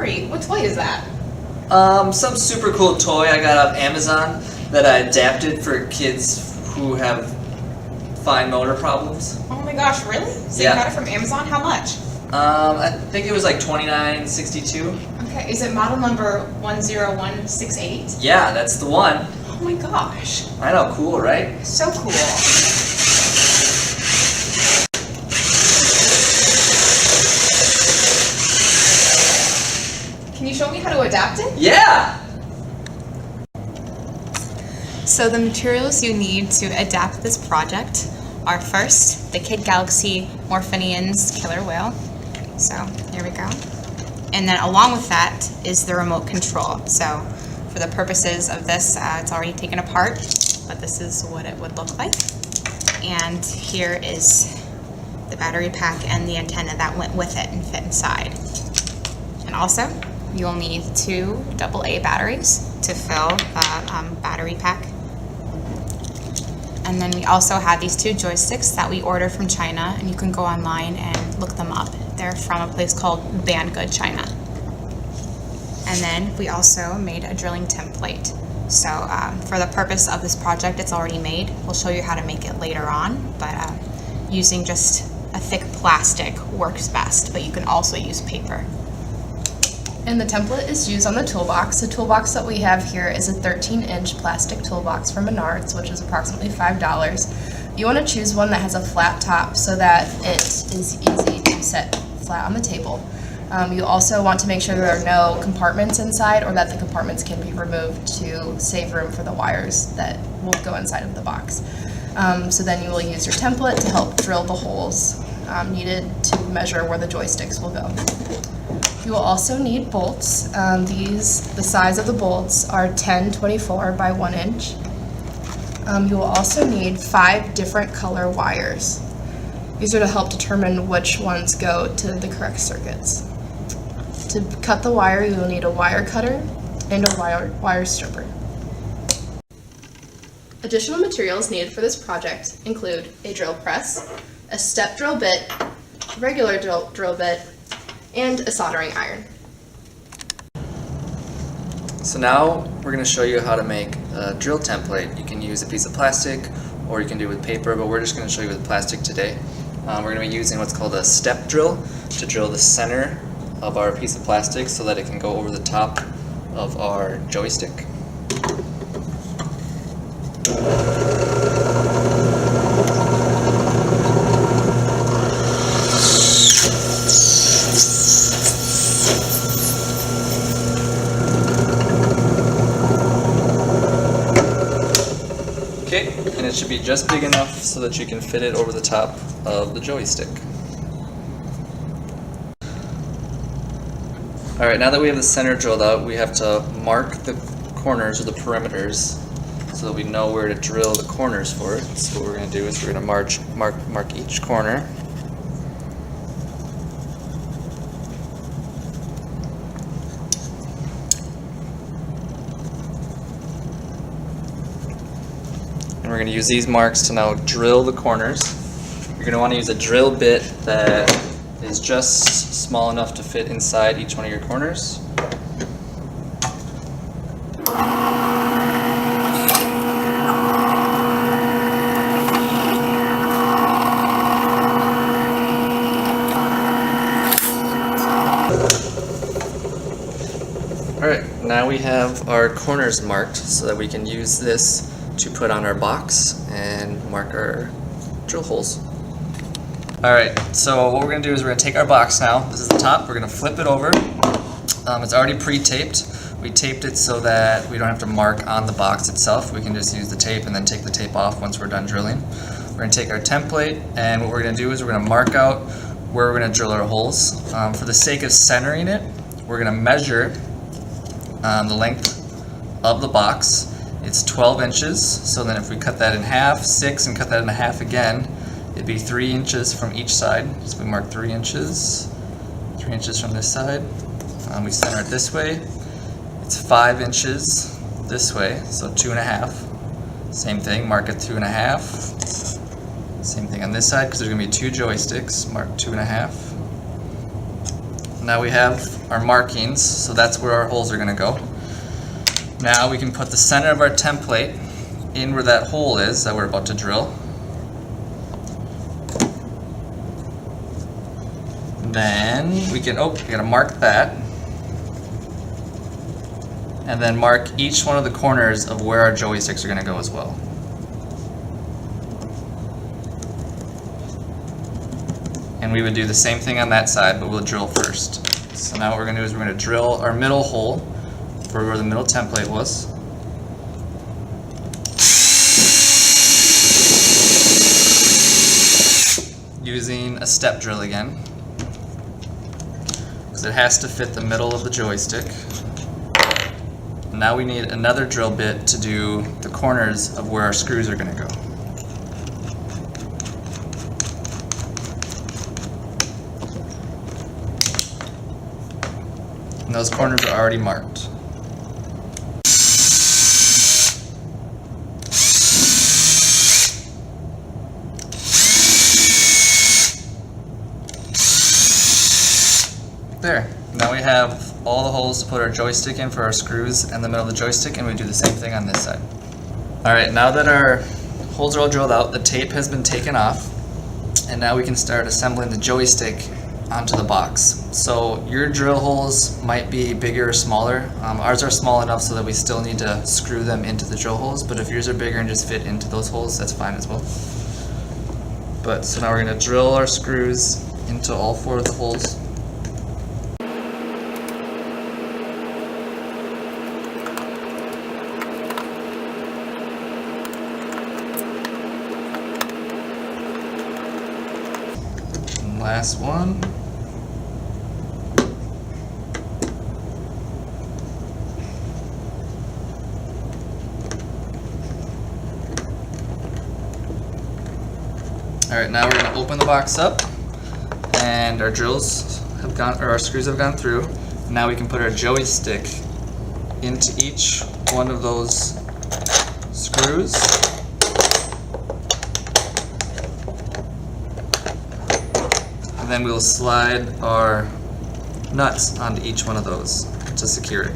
Great. What toy is that? Some super cool toy I got off Amazon that I adapted for kids who have fine motor problems. Oh my gosh, really? So Yeah. you got it from Amazon? How much? I think it was like $29.62. Okay, is it model number 10168? Yeah, that's the one. Oh my gosh, I know, cool, right? so cool. Can you show me how to adapt it? Yeah! So the materials you need to adapt this project are first the Kid Galaxy Morphinian's Killer Whale. So here we go. And then along with that is the remote control. So for the purposes of this, it's already taken apart, but this is what it would look like. And here is the battery pack and the antenna that went with it and fit inside. And also, you'll need 2 AA batteries to fill the battery pack. And then we also have these 2 joysticks that we ordered from China, and you can go online and look them up. They're from a place called Banggood, China. And then we also made a drilling template. So for the purpose of this project, it's already made. We'll show you how to make it later on, but using just a thick plastic works best, but you can also use paper. And the template is used on the toolbox. The toolbox that we have here is a 13-inch plastic toolbox from Menards, which is approximately $5. You want to choose one that has a flat top so that it is easy to set flat on the table. You also want to make sure there are no compartments inside, or that the compartments can be removed to save room for the wires that will go inside of the box. So then you will use your template to help drill the holes needed to measure where the joysticks will go. You will also need bolts. The size of the bolts are 10/24 by 1 inch. You will also need 5 different color wires. These are to help determine which ones go to the correct circuits. To cut the wire, you will need a wire cutter and a wire stripper. Additional materials needed for this project include a drill press, a step drill bit, regular drill bit, and a soldering iron. So now we're going to show you how to make a drill template. You can use a piece of plastic or you can do it with paper, but we're just going to show you with plastic today. We're going to be using what's called a step drill to drill the center of our piece of plastic so that it can go over the top of our joystick. Okay, and it should be just big enough so that you can fit it over the top of the joystick. Alright, now that we have the center drilled out, we have to mark the corners or the perimeters so that we know where to drill the corners for it. So what we're going to do is we're going to mark each corner. And we're going to use these marks to now drill the corners. You're going to want to use a drill bit that is just small enough to fit inside each one of your corners. Alright, now we have our corners marked so that we can use this to put on our box and mark our drill holes. Alright, so what we're going to do is we're going to take our box now. This is the top. We're going to flip it over. It's already pre-taped. We taped it so that we don't have to mark on the box itself. We can just use the tape and then take the tape off once we're done drilling. We're going to take our template, and what we're going to do is we're going to mark out where we're going to drill our holes. For the sake of centering it, we're going to measure the length of the box. It's 12 inches, so then if we cut that in half, 6, and cut that in half again, it'd be 3 inches from each side. So we mark 3 inches, 3 inches from this side. We center it this way. It's 5 inches this way, so 2.5. Same thing, mark it 2.5. Same thing on this side, because there's going to be 2 joysticks, mark 2.5. now we have our markings, so that's where our holes are going to go. Now we can put the center of our template in where that hole is that we're about to drill. Then we can, we gotta mark that. And then mark each one of the corners of where our joysticks are gonna go as well. And we would do the same thing on that side, but we'll drill first. So now what we're gonna do is we're gonna drill our middle hole for where the middle template was. Using a step drill again, because it has to fit the middle of the joystick. Now we need another drill bit to do the corners of where our screws are going to go. And those corners are already marked. There. Now we have all the holes to put our joystick in for our screws in the middle of the joystick, and we do the same thing on this side. Alright, now that our holes are all drilled out, the tape has been taken off, and now we can start assembling the joystick onto the box. So your drill holes might be bigger or smaller. Ours are small enough so that we still need to screw them into the drill holes, but if yours are bigger and just fit into those holes, that's fine as well. But so now we're going to drill our screws into all 4 of the holes. Last one. Alright, now we're going to open the box up, and our drills have gone, or our screws have gone through. Now we can put our joystick into each one of those screws. And then we'll slide our nuts onto each one of those to secure it.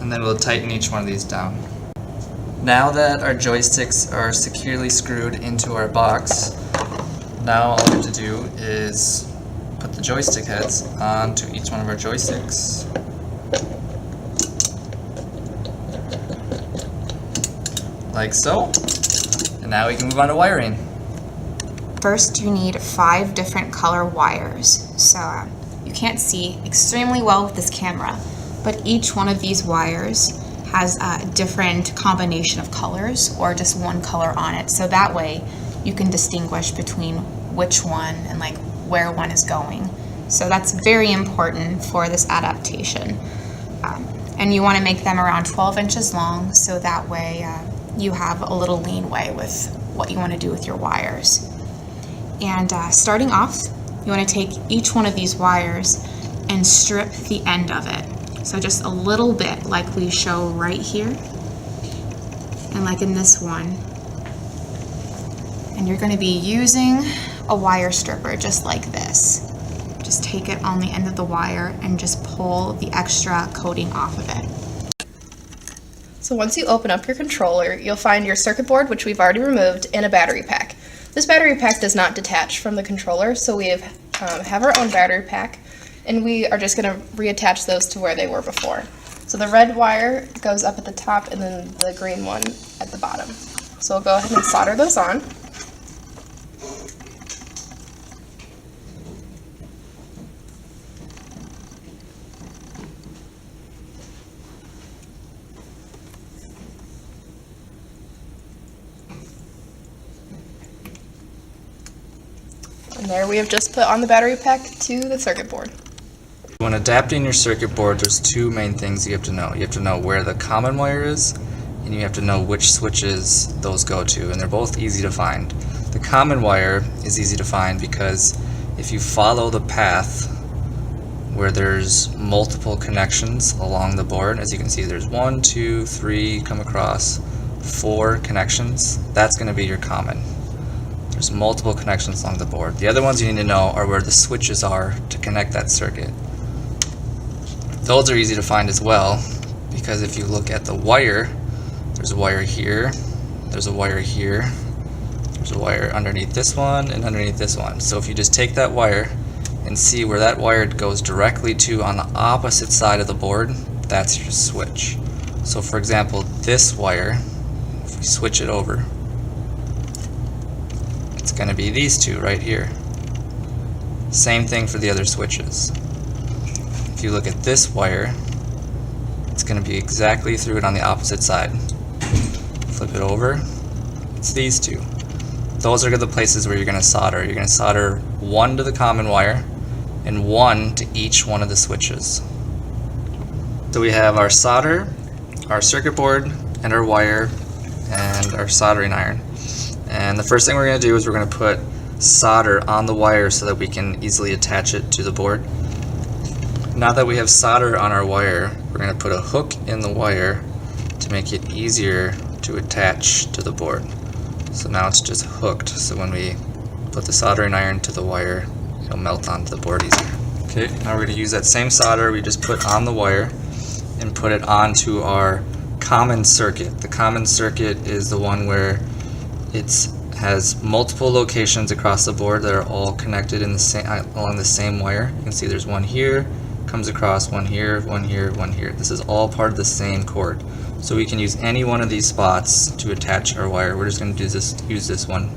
And then we'll tighten each one of these down. Now that our joysticks are securely screwed into our box, now all we have to do is put the joystick heads onto each one of our joysticks. Like so. And now we can move on to wiring. First, you need 5 different color wires. So you can't see extremely well with this camera, but each one of these wires has a different combination of colors or just one color on it. So that way you can distinguish between which one and like where one is going. So that's very important for this adaptation. And you want to make them around 12 inches long, so that way you have a little leeway with what you want to do with your wires. And starting off, you want to take each one of these wires and strip the end of it. So just a little bit, like we show right here, and like in this one. And you're going to be using a wire stripper just like this. Just take it on the end of the wire and just pull the extra coating off of it. So once you open up your controller, you'll find your circuit board, which we've already removed, and a battery pack. This battery pack does not detach from the controller, so we have our own battery pack, and we are just going to reattach those to where they were before. So the red wire goes up at the top, and then the green one at the bottom. So we'll go ahead and solder those on. And there we have just put on the battery pack to the circuit board. When adapting your circuit board, there's 2 main things you have to know. You have to know where the common wire is, and you have to know which switches those go to, and they're both easy to find. The common wire is easy to find because if you follow the path where there's multiple connections along the board, as you can see there's 1, 2, 3 come across, 4 connections, that's going to be your common. There's multiple connections along the board. The other ones you need to know are where the switches are to connect that circuit. Those are easy to find as well, because if you look at the wire, there's a wire here, there's a wire here, there's a wire underneath this one and underneath this one. So if you just take that wire and see where that wire goes directly to on the opposite side of the board, that's your switch. So for example, this wire, if we switch it over, it's going to be these two right here. Same thing for the other switches. If you look at this wire, it's going to be exactly through it on the opposite side. Flip it over, it's these two. Those are the places where you're going to solder. You're going to solder one to the common wire and one to each one of the switches. So we have our solder, our circuit board, and our wire, and our soldering iron. And the first thing we're going to do is we're going to put solder on the wire so that we can easily attach it to the board. Now that we have solder on our wire, we're going to put a hook in the wire to make it easier to attach to the board. So now it's just hooked, so when we put the soldering iron to the wire, it'll melt onto the board easier. Okay, now we're going to use that same solder we just put on the wire and put it onto our common circuit. The common circuit is the one where it has multiple locations across the board that are all connected in the same, along the same wire. You can see there's one here, comes across, one here, one here, one here. This is all part of the same cord. So we can use any one of these spots to attach our wire. We're just going to use this one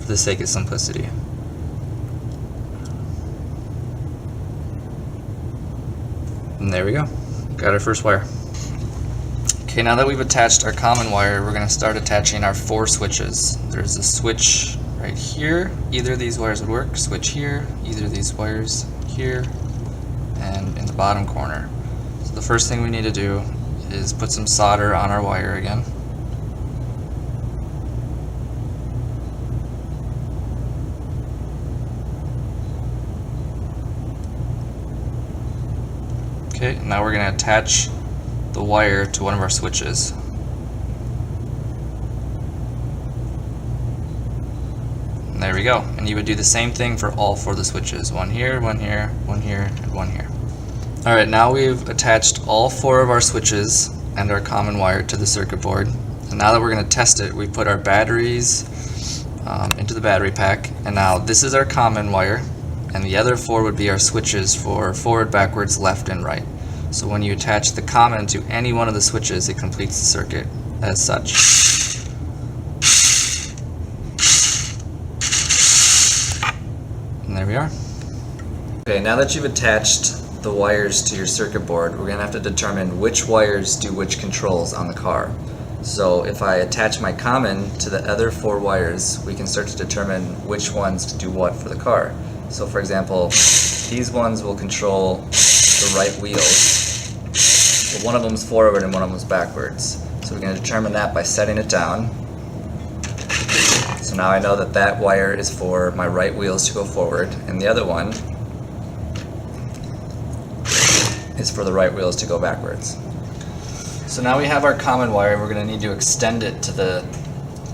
for the sake of simplicity. And there we go. Got our first wire. Okay, now that we've attached our common wire, we're going to start attaching our 4 switches. There's a switch right here. Either of these wires would work. Switch here, either of these wires here, and in the bottom corner. So the first thing we need to do is put some solder on our wire again. Okay, now we're going to attach the wire to one of our switches. And there we go. And you would do the same thing for all 4 of the switches. One here, one here, one here, and one here. Alright, now we've attached all 4 of our switches and our common wire to the circuit board. And now that we're going to test it, we put our batteries into the battery pack. And now this is our common wire, and the other 4 would be our switches for forward, backwards, left, and right. So when you attach the common to any one of the switches, it completes the circuit as such. And there we are. Okay, now that you've attached the wires to your circuit board, we're going to have to determine which wires do which controls on the car. So if I attach my common to the other 4 wires, we can start to determine which ones do what for the car. So for example, these ones will control the right wheels. But one of them is forward and one of them is backwards. So we're going to determine that by setting it down. So now I know that that wire is for my right wheels to go forward, and the other one is for the right wheels to go backwards. So now we have our common wire, and we're going to need to extend it to the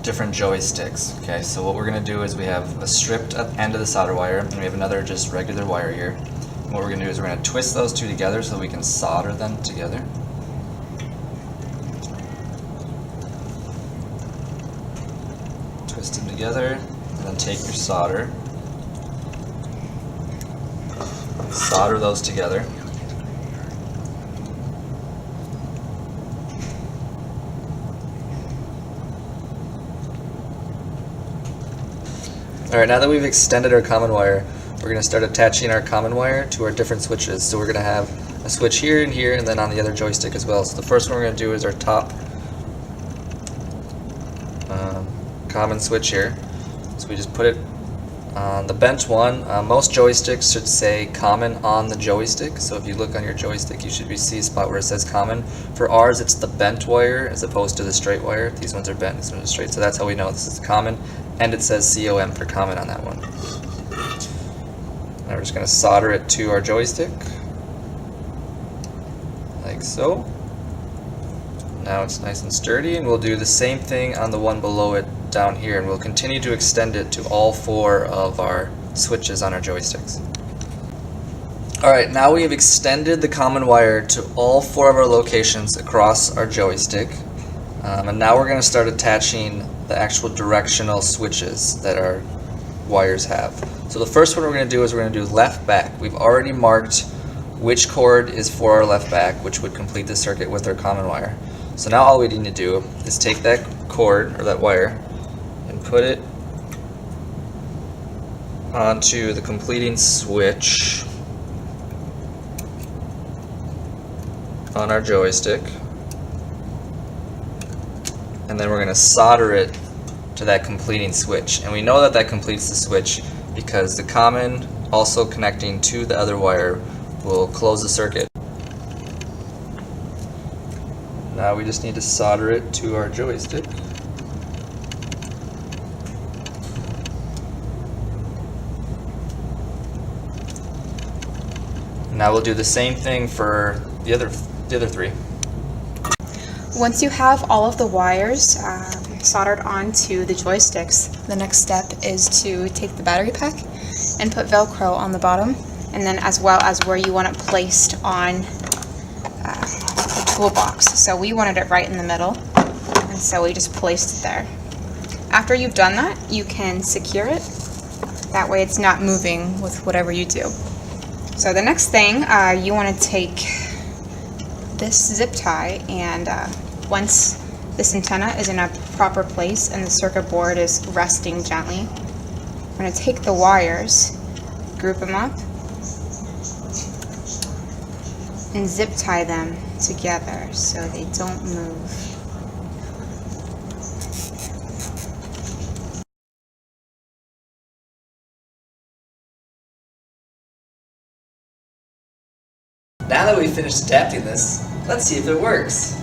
different joysticks. Okay, so what we're going to do is we have a stripped end of the solder wire, and we have another just regular wire here. And what we're going to do is we're going to twist those 2 together so we can solder them together. Twist them together, and then take your solder, solder those together. Alright, now that we've extended our common wire, we're going to start attaching our common wire to our different switches. So we're going to have a switch here, and then on the other joystick as well. So the first one we're going to do is our top common switch here. So we just put it on the bent one. Most joysticks should say common on the joystick. So if you look on your joystick, you should see a spot where it says common. For ours, it's the bent wire as opposed to the straight wire. These ones are bent, this one is straight. So that's how we know this is common. And it says COM for common on that one. Now we're just going to solder it to our joystick, like so. Now it's nice and sturdy, and we'll do the same thing on the one below it down here, and we'll continue to extend it to all 4 of our switches on our joysticks. Alright, now we have extended the common wire to all 4 of our locations across our joystick. And now we're going to start attaching the actual directional switches that our wires have. So the first one we're going to do is we're going to do left back. We've already marked which cord is for our left back, which would complete the circuit with our common wire. So now all we need to do is take that cord, or that wire, and put it onto the completing switch on our joystick. And then we're going to solder it to that completing switch. And we know that that completes the switch because the common also connecting to the other wire will close the circuit. Now we just need to solder it to our joystick. Now we'll do the same thing for the other 3. Once you have all of the wires soldered onto the joysticks, the next step is to take the battery pack and put Velcro on the bottom, and then as well as where you want it placed on the toolbox. So we wanted it right in the middle, and so we just placed it there. After you've done that, you can secure it. That way it's not moving with whatever you do. So the next thing, you want to take this zip tie, and once this antenna is in a proper place and the circuit board is resting gently, I'm going to take the wires, group them up, and zip tie them together so they don't move. Now that we've finished adapting this, let's see if it works.